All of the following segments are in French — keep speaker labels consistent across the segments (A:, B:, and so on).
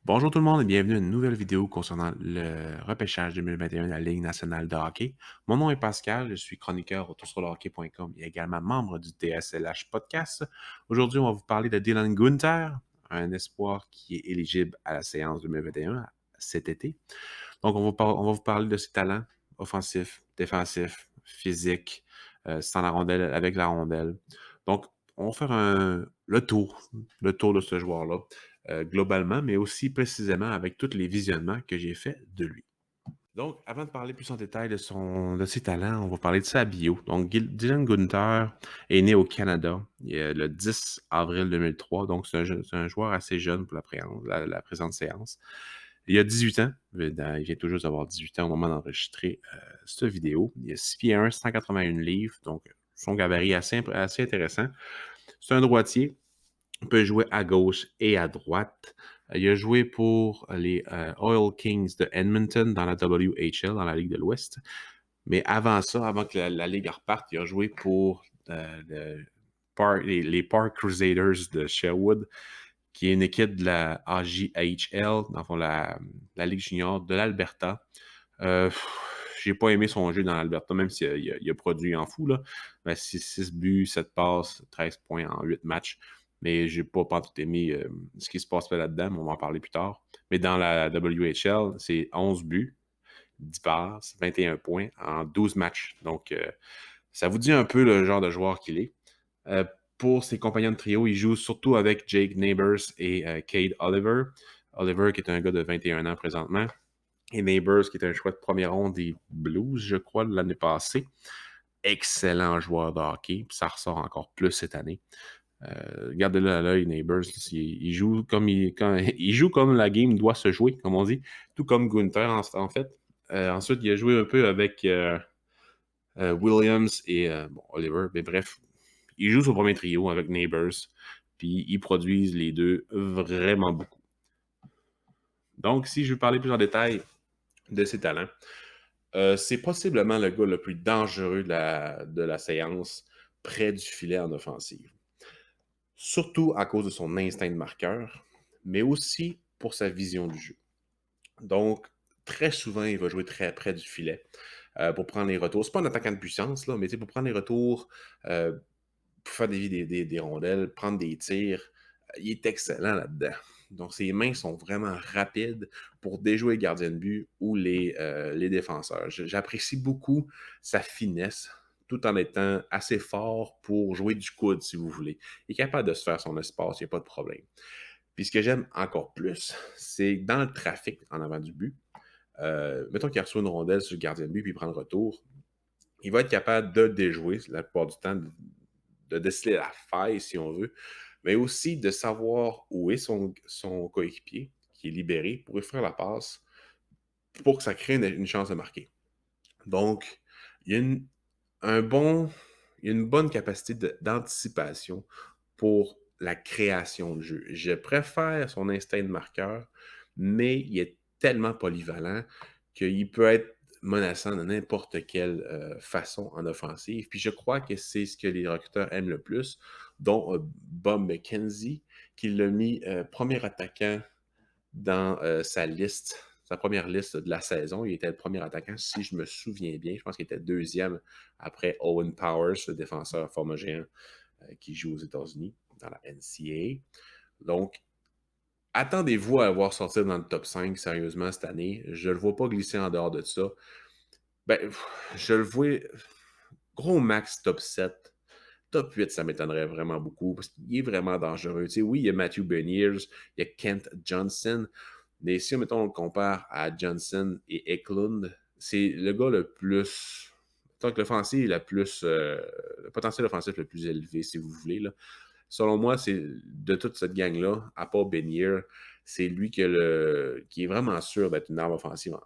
A: Bonjour tout le monde et bienvenue à une nouvelle vidéo concernant le repêchage 2021 de la Ligue nationale de hockey. Mon nom est Pascal, je suis chroniqueur au toursurlehockey.com et également membre du TSLH Podcast. Aujourd'hui, on va vous parler de Dylan Guenther, un espoir qui est éligible à la séance 2021 cet été. Donc, on va vous parler de ses talents offensifs, défensifs, physiques, sans la rondelle, avec la rondelle. Donc, on va faire le tour de ce joueur-là, globalement, mais aussi précisément avec tous les visionnements que j'ai faits de lui. Donc, avant de parler plus en détail de ses talents, on va parler de sa bio. Donc, Dylan Guenther est né au Canada le 10 avril 2003. Donc, c'est un joueur assez jeune pour la présente séance. Il a 18 ans. Il vient tout juste d'avoir 18 ans au moment d'enregistrer cette vidéo. Il a 6 pieds 1, 181 livres. Donc, son gabarit assez intéressant. C'est un droitier. Il peut jouer à gauche et à droite. Il a joué pour les Oil Kings de Edmonton dans la WHL, dans la Ligue de l'Ouest. Mais avant ça, avant que la Ligue reparte, il a joué pour les Park Crusaders de Sherwood, qui est une équipe de la AJHL, dans le fond, la Ligue junior de l'Alberta. Euh, j'ai pas aimé son jeu dans l'Alberta, même s'il a produit en fou, là. Ben, 6 buts, 7 passes, 13 points en 8 matchs. Mais j'ai pas tout aimé ce qui se passe là-dedans, mais on va en parler plus tard. Mais dans la WHL, c'est 11 buts, 10 passes, 21 points en 12 matchs. Donc, ça vous dit un peu le genre de joueur qu'il est. Euh, pour ses compagnons de trio, il joue surtout avec Jake Neighbors et Cade Oliver. Oliver, qui est un gars de 21 ans présentement, et Neighbors, qui est un choix de première ronde des Blues, je crois, de l'année passée. Excellent joueur de hockey, puis ça ressort encore plus cette année. Gardez-le à l'œil, Neighbors. Il joue il joue comme la game doit se jouer, comme on dit, tout comme Gunther en fait. Ensuite, il a joué un peu avec Williams et Oliver. Mais bref, il joue son premier trio avec Neighbors, puis ils produisent les deux vraiment beaucoup. Donc, si je veux parler plus en détail de ses talents, c'est possiblement le gars le plus dangereux de la séance près du filet en offensive. Surtout à cause de son instinct de marqueur, mais aussi pour sa vision du jeu. Donc, très souvent, il va jouer très près du filet pour prendre les retours. C'est pas un attaquant de puissance, là, mais pour prendre les retours, pour faire des rondelles, prendre des tirs, il est excellent là-dedans. Donc, ses mains sont vraiment rapides pour déjouer les gardiens de but ou les défenseurs. J'apprécie beaucoup sa finesse, tout en étant assez fort pour jouer du coude, si vous voulez. Il est capable de se faire son espace, il n'y a pas de problème. Puis ce que j'aime encore plus, c'est que dans le trafic en avant du but, mettons qu'il reçoit une rondelle sur le gardien de but puis il prend le retour, il va être capable de déjouer la plupart du temps, de déceler la faille, si on veut, mais aussi de savoir où est son coéquipier qui est libéré pour lui faire la passe pour que ça crée une chance de marquer. Donc, il y a un bon, il y a une bonne capacité d'anticipation pour la création de jeu. Je préfère son instinct de marqueur, mais il est tellement polyvalent qu'il peut être menaçant de n'importe quelle façon en offensive. Puis je crois que c'est ce que les recruteurs aiment le plus, dont Bob McKenzie, qui l'a mis premier attaquant dans sa première liste de la saison. Il était le premier attaquant, si je me souviens bien. Je pense qu'il était deuxième après Owen Powers, le défenseur format géant qui joue aux États-Unis dans la NCAA. Donc, attendez-vous à le voir sortir dans le top 5 sérieusement cette année. Je ne le vois pas glisser en dehors de ça. Ben, je le vois gros max top 7. Top 8, ça m'étonnerait vraiment beaucoup parce qu'il est vraiment dangereux. Tu sais, oui, il y a Matthew Beniers, il y a Kent Johnson, mais si, mettons, on le compare à Johnson et Eklund, c'est le gars le plus. Tant que l'offensive est le potentiel offensif le plus élevé, si vous voulez. Là. Selon moi, c'est de toute cette gang-là, à part Benier, c'est lui qui est vraiment sûr d'être une arme offensive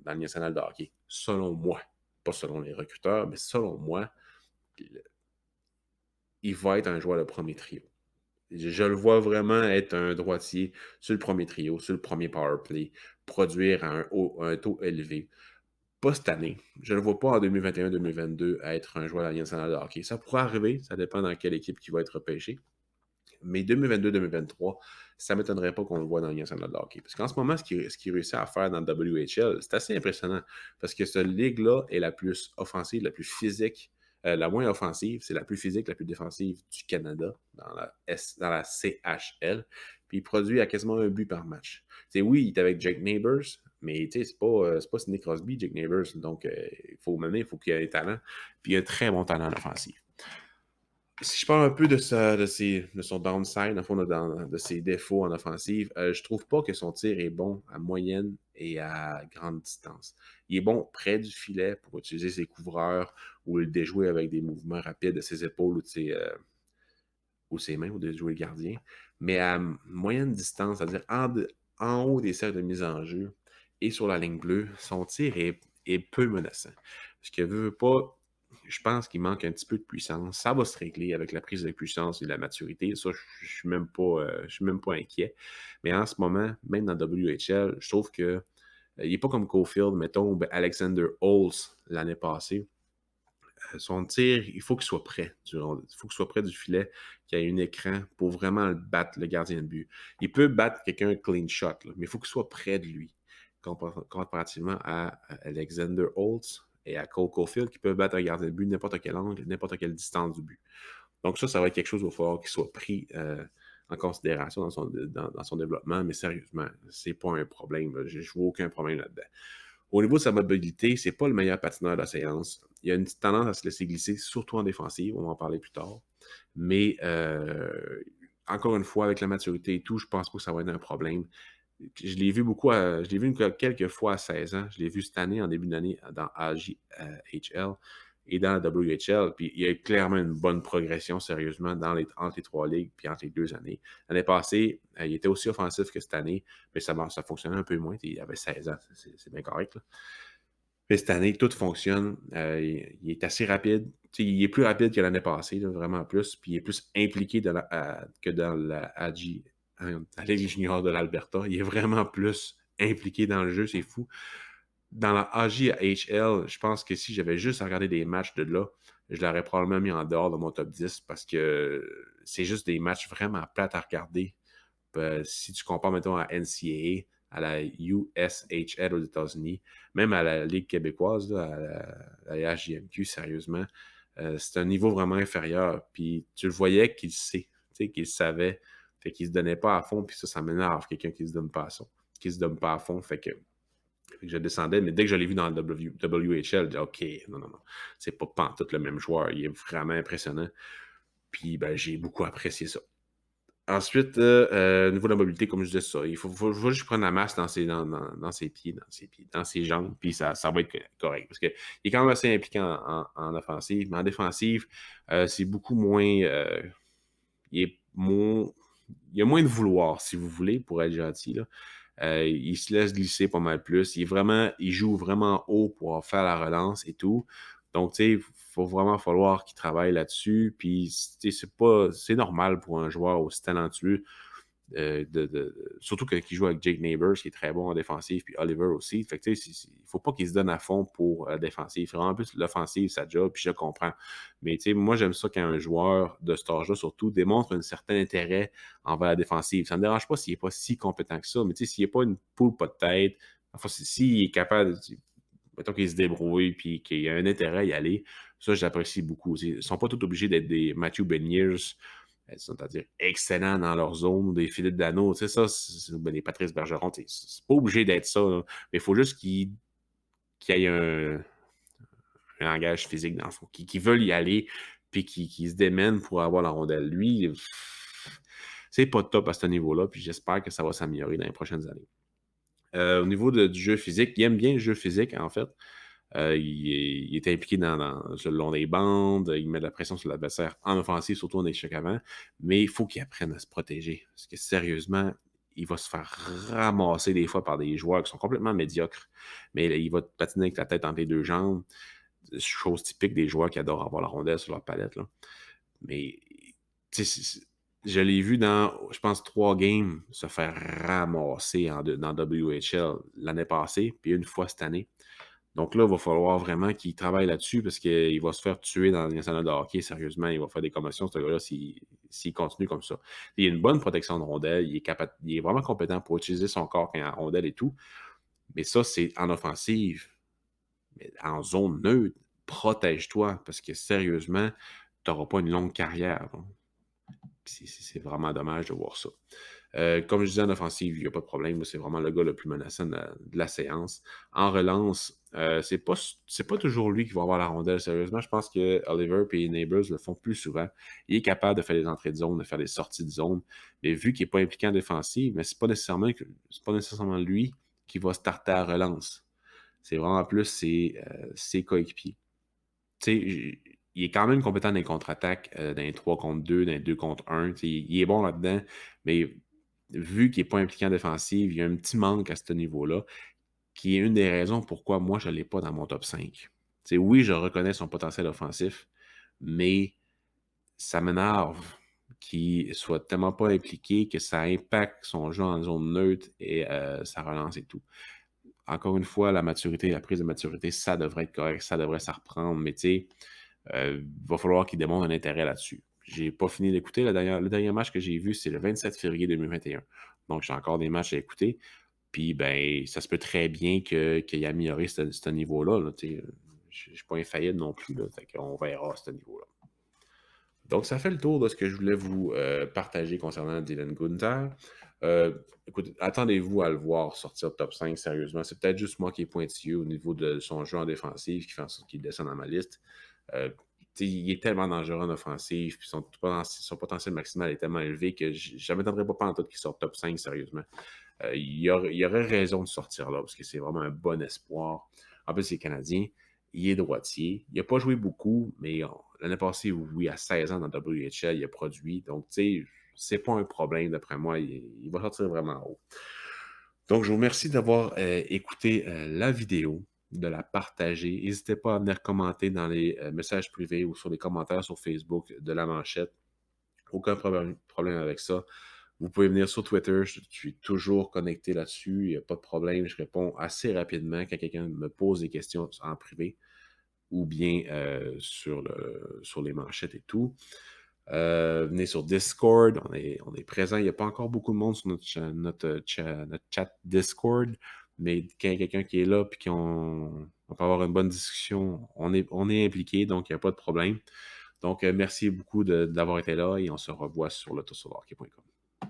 A: dans le national de hockey. Selon moi. Pas selon les recruteurs, mais selon moi, il va être un joueur de premier trio. Je le vois vraiment être un droitier sur le premier trio, sur le premier power play, produire à un taux élevé. Pas cette année. Je ne le vois pas en 2021-2022 être un joueur de la Ligue nationale de hockey. Ça pourrait arriver, ça dépend dans quelle équipe qui va être repêché. Mais 2022-2023, ça ne m'étonnerait pas qu'on le voit dans le national de hockey. Parce qu'en ce moment, ce qu'il réussit à faire dans le WHL, c'est assez impressionnant. Parce que cette ligue-là est la plus offensive, la plus physique, la moins offensive, c'est la plus physique, la plus défensive du Canada dans la CHL. Puis il produit à quasiment un but par match. Oui, il est avec Jake Neighbors, mais c'est pas Sidney Crosby, Jake Neighbors. Donc, il faut qu'il ait un talent. Puis il a un très bon talent en offensive. Si je parle un peu de son downside, en fond, de ses défauts en offensive, je trouve pas que son tir est bon à moyenne et à grande distance. Il est bon près du filet pour utiliser ses couvreurs ou le déjouer avec des mouvements rapides de ses épaules ou ses mains ou de jouer le gardien. Mais à moyenne distance, c'est-à-dire en haut des cercles de mise en jeu et sur la ligne bleue, son tir est peu menaçant. Parce que veut pas, je pense qu'il manque un petit peu de puissance. Ça va se régler avec la prise de puissance et la maturité. Ça, je suis même pas inquiet. Mais en ce moment, même dans WHL, je trouve que il n'est pas comme Caulfield, mettons, ou Alexander Holtz l'année passée. Son tir, il faut qu'il soit près. Il faut qu'il soit près du filet, qu'il y ait un écran pour vraiment le battre, le gardien de but. Il peut battre quelqu'un clean shot, là, mais il faut qu'il soit près de lui, comparativement à Alexander Holtz et à Cole Caulfield, qui peuvent battre un gardien de but n'importe quel angle, n'importe quelle distance du but. Donc ça va être quelque chose au fort qui soit pris en considération dans son développement, mais sérieusement, c'est pas un problème. Je vois aucun problème là-dedans. Au niveau de sa mobilité, c'est pas le meilleur patineur de la séance. Il a une petite tendance à se laisser glisser, surtout en défensive, on va en parler plus tard. Mais encore une fois, avec la maturité et tout, je pense pas que ça va être un problème. Je l'ai vu quelques fois à 16 ans. Je l'ai vu cette année, en début d'année, dans AJHL et dans la WHL. Puis il y a clairement une bonne progression, sérieusement, entre les trois ligues puis entre les 2 années. L'année passée, il était aussi offensif que cette année, mais ça fonctionnait un peu moins. Il avait 16 ans, c'est bien correct, là. Mais cette année, tout fonctionne. Il est assez rapide. Il est plus rapide que l'année passée, là, vraiment plus. Puis il est plus impliqué que dans la Ligue junior de l'Alberta. Il est vraiment plus impliqué dans le jeu, c'est fou. Dans la AJHL, je pense que si j'avais juste regardé des matchs de là, je l'aurais probablement mis en dehors de mon top 10 parce que c'est juste des matchs vraiment plates à regarder. Si tu compares, mettons, à NCAA, à la USHL aux États-Unis, même à la Ligue québécoise, là, à la HJMQ, sérieusement, c'est un niveau vraiment inférieur. Puis tu le voyais qu'il sait, qu'il savait, fait qu'il se donnait pas à fond, puis ça m'énerve, quelqu'un qui se donne pas à fond, fait que je descendais, mais dès que je l'ai vu dans le WHL, je dis OK, non, c'est pas pantoute le même joueur, il est vraiment impressionnant. Puis ben, j'ai beaucoup apprécié ça. Ensuite, au niveau de la mobilité, comme je disais, ça, il faut juste prendre la masse dans ses pieds, dans ses jambes, puis ça va être correct. Parce qu'il est quand même assez impliqué en offensive, mais en défensive, c'est beaucoup moins. Il est moins. Il y a moins de vouloir, si vous voulez, pour être gentil, là. Il se laisse glisser pas mal plus. Il joue vraiment haut pour faire la relance et tout. Donc, tu sais, il faut vraiment falloir qu'il travaille là-dessus. Puis, c'est normal pour un joueur aussi talentueux, surtout qu'il joue avec Jake Neighbors, qui est très bon en défensive, puis Oliver aussi. Fait que, tu sais, il ne faut pas qu'il se donne à fond pour la défensive. C'est vraiment plus l'offensive, sa job, puis je comprends. Mais, tu sais, moi, j'aime ça quand un joueur de cet âge-là, surtout, démontre un certain intérêt envers la défensive. Ça ne me dérange pas s'il n'est pas si compétent que ça, mais, tu sais, s'il n'est pas une poule pas de tête, enfin, s'il est capable mettons qu'il se débrouille puis qu'il y a un intérêt à y aller, ça, j'apprécie beaucoup. Ils ne sont pas tous obligés d'être des Matthew Beniers, c'est-à-dire excellents dans leur zone, des Philippe Dano, tu sais, ça, des Patrice Bergeron, c'est pas obligé d'être ça, là. Mais il faut juste qu'il y ait un langage physique dans le fond, qu'ils veulent y aller, puis qu'ils se démènent pour avoir la rondelle. Lui, c'est pas top à ce niveau-là, puis j'espère que ça va s'améliorer dans les prochaines années. Au niveau du jeu physique, il aime bien le jeu physique, en fait. Il est impliqué sur le long des bandes, il met de la pression sur l'adversaire en offensive, surtout en échec avant, mais il faut qu'il apprenne à se protéger. Parce que sérieusement, il va se faire ramasser des fois par des joueurs qui sont complètement médiocres, mais il va patiner avec la tête entre les deux jambes, chose typique des joueurs qui adorent avoir la rondelle sur leur palette, là. Mais je l'ai vu dans, je pense, 3 games se faire ramasser dans WHL l'année passée, puis une fois cette année. Donc là, il va falloir vraiment qu'il travaille là-dessus parce qu'il va se faire tuer dans le national de hockey, sérieusement. Il va faire des commotions, ce gars-là, s'il continue comme ça. Il a une bonne protection de rondelle, il est vraiment compétent pour utiliser son corps quand il est en rondelle et tout. Mais ça, c'est en offensive. Mais en zone neutre, protège-toi parce que sérieusement, tu n'auras pas une longue carrière. C'est vraiment dommage de voir ça. Comme je disais en offensive, il n'y a pas de problème. C'est vraiment le gars le plus menaçant de la séance. En relance, c'est pas toujours lui qui va avoir la rondelle. Sérieusement, je pense que Oliver et Neighbors le font plus souvent. Il est capable de faire des entrées de zone, de faire des sorties de zone. Mais vu qu'il n'est pas impliqué en défensive, mais c'est pas nécessairement lui qui va starter à relance. C'est vraiment plus ses coéquipiers. Tu sais, il est quand même compétent dans les contre-attaques, dans les 3 contre 2, dans les 2 contre 1. Il est bon là-dedans, mais vu qu'il n'est pas impliqué en défensive, il y a un petit manque à ce niveau-là, qui est une des raisons pourquoi moi, je ne l'ai pas dans mon top 5. Oui, je reconnais son potentiel offensif, mais ça m'énerve qu'il soit tellement pas impliqué que ça impacte son jeu en zone neutre et sa relance et tout. Encore une fois, la maturité, la prise de maturité, ça devrait être correct, ça devrait s'en reprendre, mais tu sais, va falloir qu'il démontre un intérêt là-dessus. J'ai pas fini d'écouter. Le dernier match que j'ai vu, c'est le 27 février 2021. Donc, j'ai encore des matchs à écouter. Puis, ben, ça se peut très bien qu'il ait amélioré ce niveau-là. Là, je ne suis pas infaillible non plus. Là, fait qu'on verra à ce niveau-là. Donc, ça fait le tour de ce que je voulais vous partager concernant Dylan Gunther. Écoutez, attendez-vous à le voir sortir top 5, sérieusement. C'est peut-être juste moi qui est pointilleux au niveau de son jeu en défensive qui fait en sorte qu'il descend dans ma liste. Euh, il est tellement dangereux en offensive, puis son potentiel maximal est tellement élevé que je ne m'attendrais pas en tout qu'il sorte top 5, sérieusement. Il y aurait raison de sortir là, parce que c'est vraiment un bon espoir. En plus, il est Canadien, il est droitier. Il n'a pas joué beaucoup, mais l'année passée, oui, à 16 ans dans WHL, il a produit. Donc, tu sais, c'est pas un problème, d'après moi. Il va sortir vraiment haut. Donc, je vous remercie d'avoir écouté la vidéo, de la partager. N'hésitez pas à venir commenter dans les messages privés ou sur les commentaires sur Facebook de la manchette. Aucun problème avec ça. Vous pouvez venir sur Twitter, je suis toujours connecté là-dessus, il n'y a pas de problème, je réponds assez rapidement quand quelqu'un me pose des questions en privé ou bien sur les manchettes et tout. Venez sur Discord, on est présent. Il n'y a pas encore beaucoup de monde sur notre chat Discord, mais quand il y a quelqu'un qui est là et qu'on on peut avoir une bonne discussion, on est impliqué, donc il n'y a pas de problème. Donc, merci beaucoup d'avoir été là et on se revoit sur le